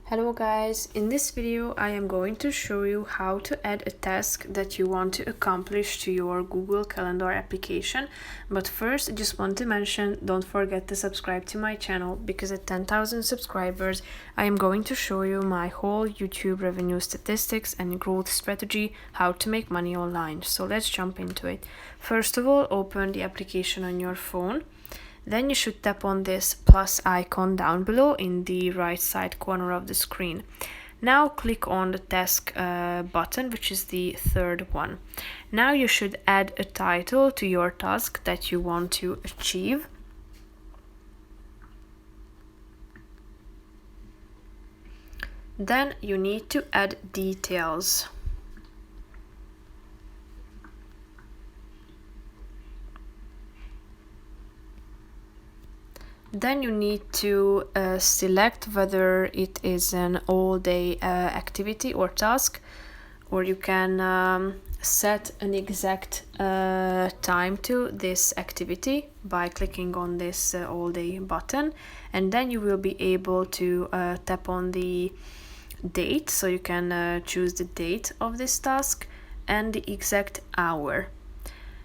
Hello guys, in this video I am going to show you how to add a task that you want to accomplish to your Google Calendar application. But first I just want to mention, don't forget to subscribe to my channel, because at 10,000 subscribers I am going to show you my whole YouTube revenue statistics and growth strategy, how to make money online. So let's jump into it. First of all, open the application on your phone. Then you should tap on this plus icon down below in the right side corner of the screen. Now click on the task button, which is the third one. Now you should add a title to your task that you want to achieve. Then you need to add details. Then you need to select whether it is an all-day activity or task, or you can set an exact time to this activity by clicking on this all-day button, and then you will be able to tap on the date, so you can choose the date of this task and the exact hour.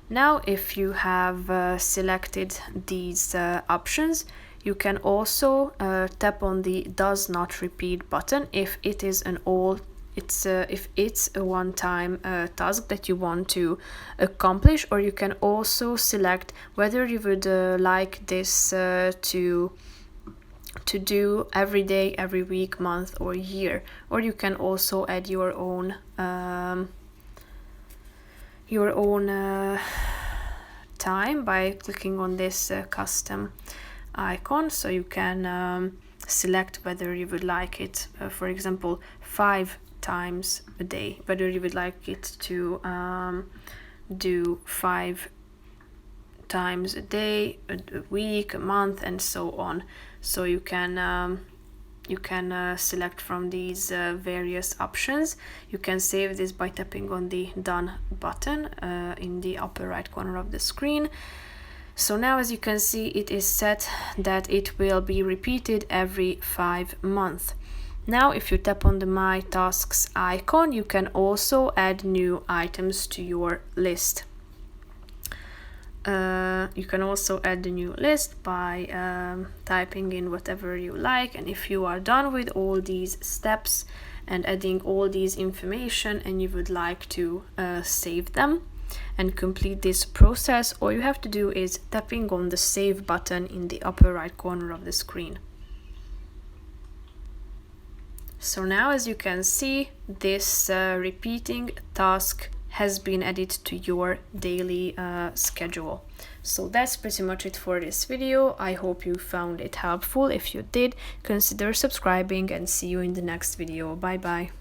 Now, if you have selected these options, you can also tap on the does not repeat button if it is if it's a one-time task that you want to accomplish, or you can also select whether you would like this to do every day, every week, month, or year. Or you can also add your own time by clicking on this custom icon. So you can select whether you would like it, for example, 5 times a day, whether you would like it to do 5 times a day, a week, a month, and so on. So you can select from these various options. You can save this by tapping on the done button in the upper right corner of the screen. So now, as you can see, it is set that it will be repeated every 5 months. Now, if you tap on the My Tasks icon, you can also add new items to your list. You can also add the new list by typing in whatever you like, and if you are done with all these steps and adding all these information and you would like to save them and complete this process, all you have to do is tapping on the save button in the upper right corner of the screen. So now, as you can see, this repeating task has been added to your daily schedule. So that's pretty much it for this video. I hope you found it helpful. If you did, consider subscribing, and see you in the next video. Bye bye.